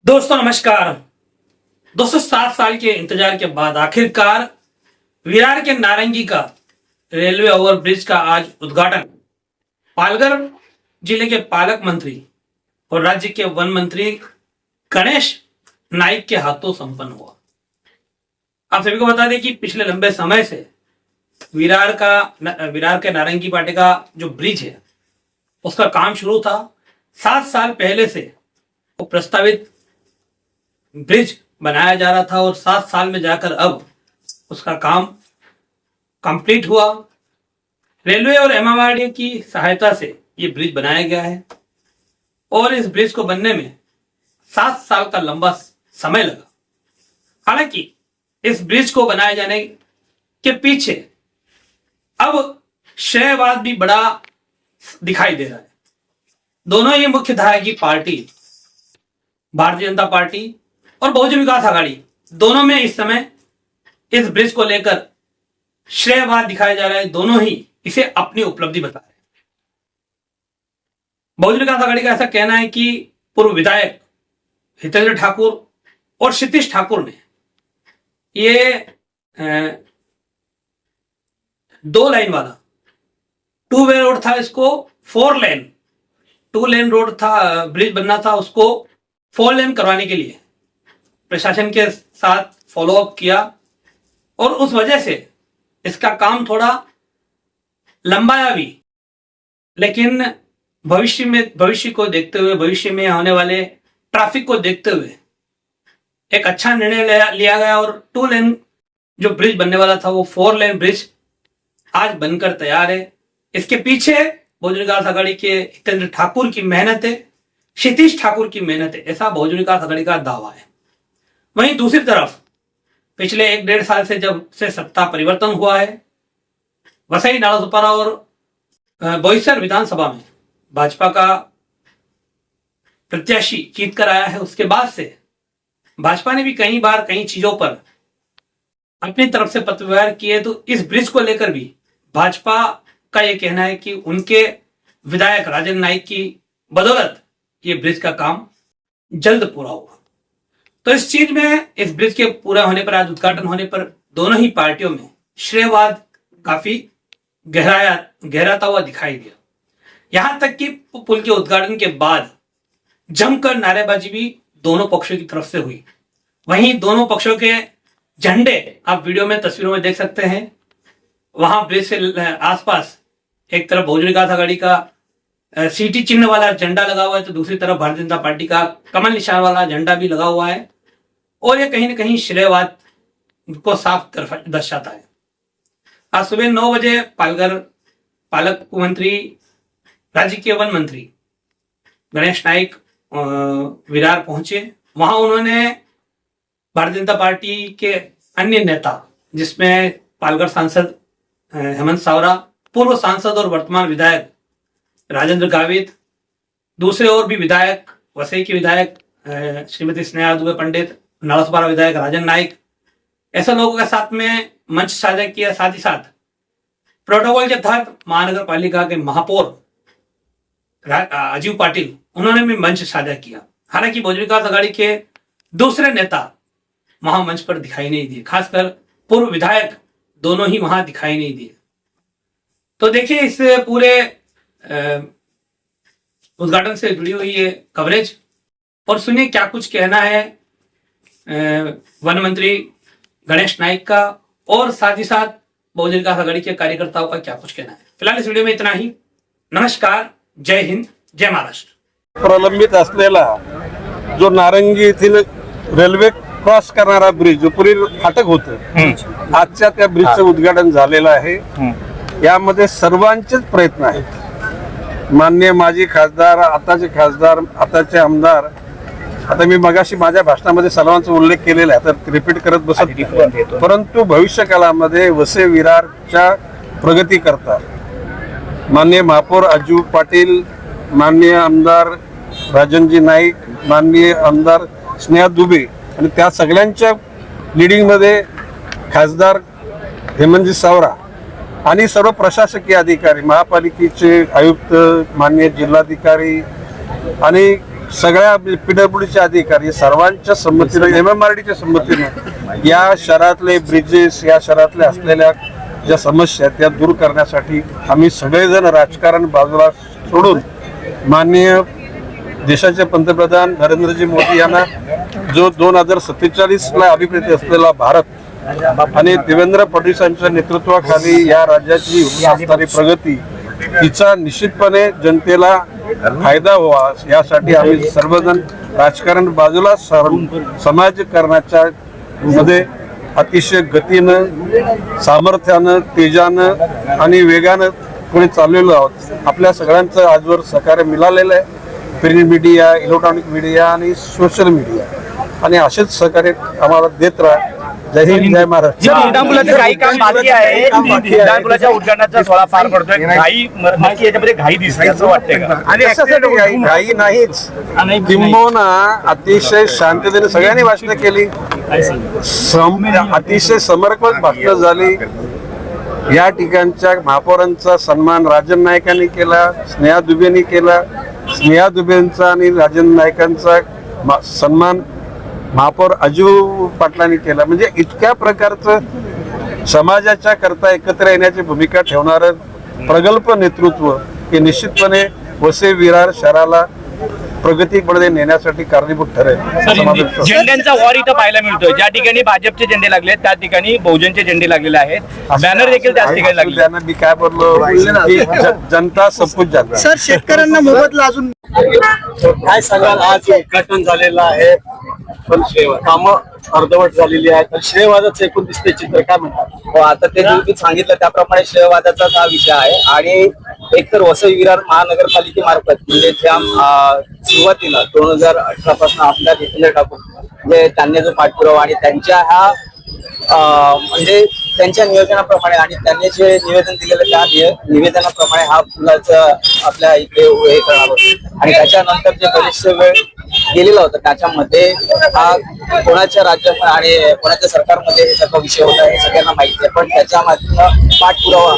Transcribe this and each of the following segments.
दोस्तों नमस्कार। 207 साल के इंतजार के बाद आखिरकार विरार के नारंगी का रेलवे ओवरब्रिज का आज उद्घाटन पालघर जिले के पालक मंत्री और राज्य के वन मंत्री गणेश नाइक के हाथों संपन्न हुआ। आप सभी को बता दें कि पिछले लंबे समय से विरार के नारंगी पाटे का जो ब्रिज है उसका काम शुरू था। 7 साल पहले से वो प्रस्तावित ब्रिज बनाया जा रहा था और 7 साल में जाकर अब उसका काम कंप्लीट हुआ। रेलवे और एमएमआरडीए की सहायता से ये ब्रिज बनाया गया है और इस ब्रिज को बनने में 7 साल का लंबा समय लगा। हालांकि इस ब्रिज को बनाए जाने के पीछे अब श्रेयवाद भी बड़ा दिखाई दे रहा है। दोनों ही मुख्य धारा की पार्टी भारतीय जनता पार्टी और बहुजन विकास आघाड़ी दोनों में इस समय इस ब्रिज को लेकर श्रेयवाद दिखाया जा रहा है। दोनों ही इसे अपनी उपलब्धि बता रहे हैं। बहुजन विकास आघाड़ी का ऐसा कहना है कि पूर्व विधायक हितेंद्र ठाकुर और क्षितिज ठाकुर ने ये 2 लाइन वाला 2 वे रोड था, इसको 4 लेन 2 लेन रोड था, ब्रिज बनना था, उसको 4 लेन करवाने के लिए प्रशासन के साथ फॉलोअप किया और उस वजह से इसका काम थोड़ा लंबाया भी। लेकिन भविष्य को देखते हुए, भविष्य में होने वाले ट्रैफिक को देखते हुए एक अच्छा निर्णय लिया गया और 2 लेन जो ब्रिज बनने वाला था वो 4 लेन ब्रिज आज बनकर तैयार है। इसके पीछे बहुजन विकास आघाड़ी के हितेंद्र ठाकुर की मेहनत है, क्षितिज ठाकुर की मेहनत है, ऐसा बहुजन विकास आघाड़ी का दावा है। वहीं दूसरी तरफ पिछले 1-1.5 साल से जब से सत्ता परिवर्तन हुआ है, वसई, नालासोपारा और बोईसर विधानसभा में भाजपा का प्रत्याशी जीत कर आया है। उसके बाद से भाजपा ने भी कई बार कई चीजों पर अपनी तरफ से पत्र व्यवहार किए। तो इस ब्रिज को लेकर भी भाजपा का यह कहना है कि उनके विधायक राजन नाइक की बदौलत ये ब्रिज का काम जल्द पूरा होगा। तो इस चीज में, इस ब्रिज के पूरा होने पर, आज उद्घाटन होने पर दोनों ही पार्टियों में श्रेयवाद काफी गहराता हुआ दिखाई दिया। यहां तक कि पुल के उद्घाटन के बाद जमकर नारेबाजी भी दोनों पक्षों की तरफ से हुई। वहीं दोनों पक्षों के झंडे आप वीडियो में, तस्वीरों में देख सकते हैं। वहां ब्रिज से आसपास एक तरफ बहुजन विकास आघाड़ी का सीटी चिन्ह वाला झंडा लगा हुआ है तो दूसरी तरफ भारतीय जनता पार्टी का कमल निशान वाला झंडा भी लगा हुआ है और ये कहीं ना कहीं श्रेयवाद को साफ दर्शाता है। आज सुबह 9 बजे पालक मंत्री, राज्य के वन मंत्री गणेश नाइक विरार पहुंचे। वहां उन्होंने भारतीय जनता पार्टी के अन्य नेता, जिसमें पालघर सांसद हेमंत सावरा, पूर्व सांसद और वर्तमान विधायक राजेंद्र गावित, दूसरे और भी विधायक, वसई के विधायक श्रीमती स्नेहा दुबे पंडित, नालासोपारा विधायक राजन नाइक, ऐसे लोगों के साथ में मंच साझा किया। साथ ही साथ प्रोटोकॉल के तहत महानगर पालिका के महापौर अजीव पाटिल, उन्होंने भी मंच साझा किया। हालांकि बहुजन विकास आघाड़ी के दूसरे नेता वहां मंच पर दिखाई नहीं दिए, खासकर पूर्व विधायक दोनों ही वहां दिखाई नहीं दिए। तो देखिए इस पूरे उद्घाटन से जुड़ी हुई ये कवरेज और सुनिए क्या कुछ कहना है वन मंत्री गणेश नाइक का और साथ ही साथ बहुजन विकास आघाड़ी के कार्यकर्ताओं का क्या कुछ कहना है। फिलहाल इस वीडियो में इतना ही। नमस्कार, जय हिंद, जय महाराष्ट्र। प्रलंबित असलेला जो नारंगी येथील रेल्वे क्रॉस करणारा ब्रिज, जो पूर्वी फाटक होतं, आजच्या त्या ब्रिजचं उद्घाटन झालेलं आहे। यामध्ये सर्वांचेच प्रयत्न आहेत। माननीय माजी खासदार, आताचे खासदार, आताचे आमदार, आता मी मगाशी माझ्या भाषणामध्ये सर्वांचा उल्लेख केलेला आहे, तर रिपीट करत बसत नाही। परंतु भविष्य काळामध्ये वसई विरारच्या प्रगती करता माननीय महापौर अजीव पाटील, माननीय आमदार राजनजी नाईक, माननीय आमदार स्नेहा दुबे आणि त्या सगळ्यांच्या लीडिंगमध्ये खासदार हेमंतजी सावरा आणि सर्व प्रशासकीय अधिकारी, महापालिकेचे आयुक्त, माननीय जिल्हाधिकारी आणि सगळ्या पीडब्ल्यूडीचे अधिकारी सर्वांच्या संमतीने MMRDच्या संमतीने या शहरातले ब्रिजेस, या शहरातल्या असलेल्या ज्या समस्या आहेत त्या दूर करण्यासाठी आम्ही सगळेजण राजकारण बाजूला सोडून माननीय देशाचे पंतप्रधान नरेंद्रजी मोदी यांना जो 2047ला अभिप्रेत असलेला भारत आणि देवेंद्र फडणवीसांच्या नेतृत्वाखाली या राज्याची असणारी प्रगती तिचा निश्चितपणे जनतेला फायदा व्हावा यासाठी आम्ही सर्वजण राजकारण बाजूला समाजकारणाच्या मध्ये अतिशय गतीनं, सामर्थ्यानं, तेजानं आणि वेगानं पुढे चाललेलो आहोत. आपल्या सगळ्यांचं आजवर सहकार्य मिळालेलं आहे. प्रिंट मीडिया, इलेक्ट्रॉनिक मीडिया आणि सोशल मीडिया आणि असेच सहकार्य आम्हाला देत राहा. जय हिंद, जय महाराष्ट्र. उड्डाणपुलाचं काही काम बाकी आहे. उड्डाणपुलाच्या उद्घाटनाचा सोहळा पार पडतोय. घाई नक्की याच्यामध्ये घाई दिसते असं वाटतंय का? आणि कशासाठी घाई नाहीच, किंबहुना अतिशय शांततेने सगळ्यांनी भाषणं केली. अतिशय समर्पक भाषणं झाली. या ठिकाणच्या महापौरांचा सन्मान राजन नाईकांनी केला, स्नेहा दुबेंनी केला. स्नेहा दुबेंचा आणि राजन नाईकांचा सन्मान महापौर अजू पाटलांनी केला. म्हणजे इतक्या प्रकारचं समाजाच्या करता एकत्र येण्याची भूमिका ठेवणारं प्रगल्भ नेतृत्व हे निश्चितपणे वसई विरार शहराला प्रगतीकडे नेण्यासाठी कारणीभूत ठरेल. झेंड्यांचा वॉर इथं पाहायला मिळतोय. ज्या ठिकाणी भाजपचे झेंडे लागले त्या ठिकाणी बहुजनचे झेंडे लागलेले आहेत. बॅनर देखील त्याच ठिकाणी लागले. मी काय बोललो की जनता सबकुछ जाता. सर, शेतकऱ्यांना मोबदला अजून काय सांगाल? आज उद्घाटन झालेलं आहे पण कामं अर्धवट झालेली आहेत. तर श्रेयवादाचं एकूण दिसते चित्र काय म्हणतात? हो, आता ते तुम्ही सांगितलं त्याप्रमाणे श्रेयवादाचाच हा विषय आहे. आणि एकतर वसई विरार महानगरपालिकेमार्फत म्हणजे ज्या सुरुवातीला 2018 पासून आपल्या जितेंद्र ठाकूर म्हणजे त्यांनी जो पाठपुरावा आणि त्यांच्या ह्या म्हणजे त्यांच्या नियोजनाप्रमाणे आणि त्यांनी जे निवेदन दिलेलं त्या निवेदनाप्रमाणे हा फुलाचं आपल्या इकडे हे करणार होतं. आणि त्याच्यानंतर जे बरेचसे वेळ गेलेला होता त्याच्यामध्ये हा कोणाच्या राज्यात आणि कोणाच्या सरकारमध्ये हे सगळा विषय होता हे सगळ्यांना माहिती आहे. पण त्याच्यामधनं पाठपुरावा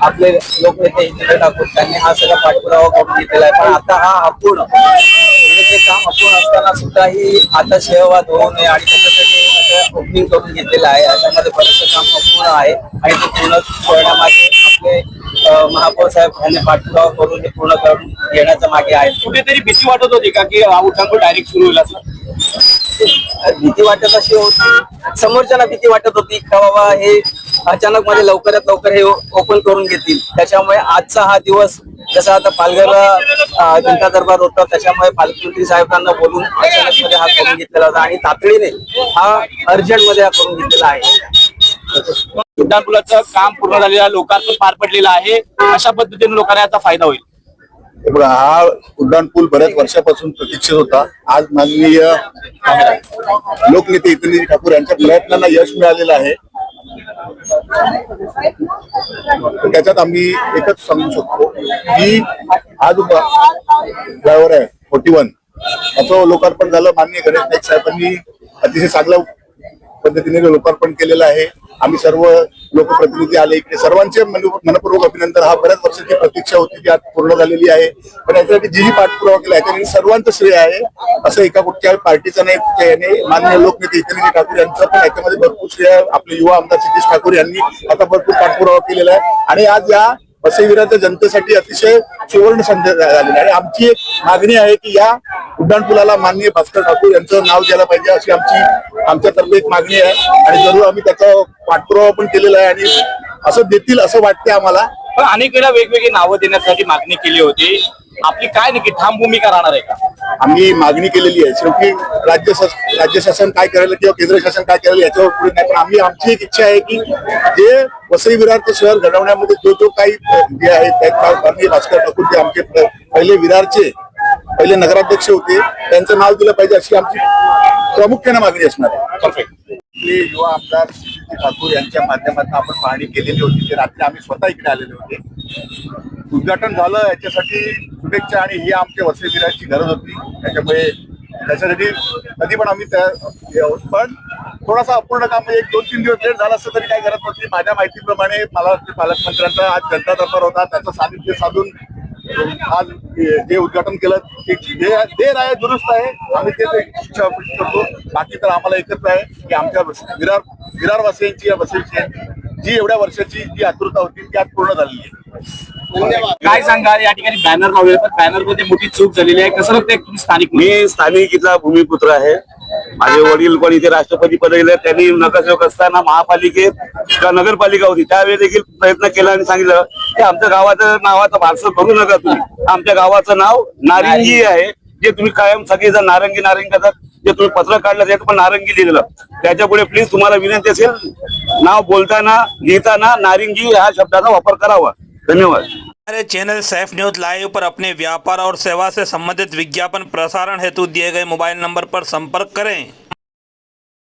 आपले लोकनेते जितेंद्र ठाकूर त्यांनी हा सगळा पाठपुरावा करून घेतलेला आहे. पण आता हा अपूर्ण म्हणजे ते काम अपूर्ण असताना सुद्धा ही आता श्रेयवाद होऊ नये आणि त्याच्यासाठी ओपनिंग करून घेतलेलं आहे. याच्यामध्ये बरेचसे काम अपूर्ण आहे आणि ते पूर्ण करण्यामागे आपले महापौर साहेब यांनी पाठपुरावा करून हे पूर्ण करून घेण्याच्या मागे आहे. कुठेतरी भीती वाटत होती का की उड्डाणपूल डायरेक्ट सुरू होईल असं? भीती वाटत अशी होती, समोरच्याला भीती वाटत होती का बाबा हे अचानक मध्ये लवकरात लवकर हे ओपन करून घेतील. त्याच्यामुळे आजचा हा दिवस जसा आता पालघरला जनता दरबार होता त्याच्यामुळे पालकमंत्री साहेबांना बोलून अचानक मध्ये हा करून घेतलेला होता आणि तातडीने हा अर्जंट मध्ये हा करून घेतलेला आहे. उड्डाणपुलाचं काम पूर्ण झालेलं आहे, लोकार्पण पार पडलेलं आहे. अशा पद्धतीने लोकांना याचा फायदा होईल. हा उड्डाणपूल बऱ्याच वर्षापासून प्रतीक्षित होता. आज माननीय लोकनेते जितेंद्र ठाकूर यांच्या प्रयत्नांना यश मिळालेलं आहे. त्याच्यात आम्ही एकच सांगू शकतो की आज ड्रायव्हर आहे 41 याचं लोकार्पण झालं. माननीय गणेश नाईक साहेबांनी अतिशय चांगल्या पद्धतीने लोकार्पण केलेलं आहे. आम्ही सर्व लोकप्रतिनिधी आले इकडे, सर्वांचे मनपूर्वक अभिनंदन. हा बऱ्याच वर्षाची प्रतीक्षा होती ती आज पूर्ण झालेली आहे. पण याच्यासाठी जी पाठपुरावा केला याच्यासाठी सर्वांचं श्रेय आहे. असं एका कुठच्या पार्टीचं नाही, कुठच्या याने माननीय लोकनेते जितेंद्र ठाकूर यांचं पण याच्यामध्ये भरपूर श्रेय आहे. आपले युवा आमदार सतीश ठाकूर यांनी आता भरपूर पाठपुरावा केलेला आहे आणि आज या वसई विरारच्या जनतेसाठी अतिशय सुवर्ण संधी झालेली आहे. आमची एक मागणी आहे की या उड्डाणपुलाला माननीय भास्कर ठाकूर यांचं नाव द्यायला पाहिजे अशी आमच्यातर्फे एक मागणी आहे आणि जरूर आम्ही त्याचा पाठपुरावा पण केलेला आहे आणि असं देतील असं वाटते आम्हाला. पण अनेक वेळा वेगवेगळी नावं देण्यासाठी मागणी केली होती. आपली काय नक्की ठाम भूमिका राहणार आहे का? आम्ही मागणी केलेली आहे. शेवटी राज्य शासन काय करायला किंवा केंद्र शासन काय करायला याच्यावर पुढे नाही. पण आमची एक इच्छा आहे की जे वसई विरारचं शहर घडवण्यामध्ये जो काही जे आहे माननीय भास्कर ठाकूर जे आमचे पहिले नगराध्यक्ष होते त्यांचं नाव दिलं पाहिजे अशी आमची प्रामुख्याने मागणी असणार आहे. युवा आमदार सतीश ठाकूर यांच्या माध्यमातून आपण पाहणी केलेली होती. ते रात्री आम्ही स्वतः इकडे आलेले होते. उद्घाटन झालं याच्यासाठी शुभेच्छा आणि ही आमच्या वसई विरारची गरज होती. त्याच्यासाठी कधी पण आम्ही पण थोडासा अपूर्ण काम म्हणजे 1-2-3 दिवस लेट झाला असं तरी काही गरज नव्हती. माझ्या माहितीप्रमाणे मला वाटतं पालकमंत्र्यांचा आज जनता दरबार होता, त्याचं सानिध्य साधून आज जे उद्घाटन केलं ते देर आहे, दुरुस्त आहे. आम्ही ते इच्छा अपेक्षा करतो. बाकी तर आम्हाला एकच आहे की आमच्या विरारवासियांची या वसईची जी एवढ्या वर्षाची जी आतुरता होती ती आज पूर्ण झालेली आहे. काय सांगाल या ठिकाणी बॅनर लावले पण बॅनर मध्ये मोठी चूक झालेली आहे, कसं बघताय तुम्ही स्थानिक? मी स्थानिक इथला भूमिपुत्र आहे. माझे वडील पण इथे राष्ट्रपती पदवीला, त्यांनी नगरसेवक असताना महापालिकेत किंवा नगरपालिका होती त्यावेळी देखील प्रयत्न केला आणि सांगितलं की आमच्या गावाचं नावाचं भारसं करू नका तुम्ही. आमच्या गावाचं नाव नारिंगी आहे, जे तुम्ही कायम सगळेजण नारंगी नारंगी करतात. जे तुम्ही पत्र काढलं त्यात पण नारंगी लिहिलेलं. त्याच्यापुढे प्लीज तुम्हाला विनंती असेल, नाव बोलताना लिहिताना नारिंगी ह्या शब्दाचा वापर करावा. धन्यवाद. हमारे चैनल सैफ न्यूज लाइव पर अपने व्यापार और सेवा से संबंधित विज्ञापन प्रसारण हेतु दिए गए मोबाइल नंबर पर संपर्क करें।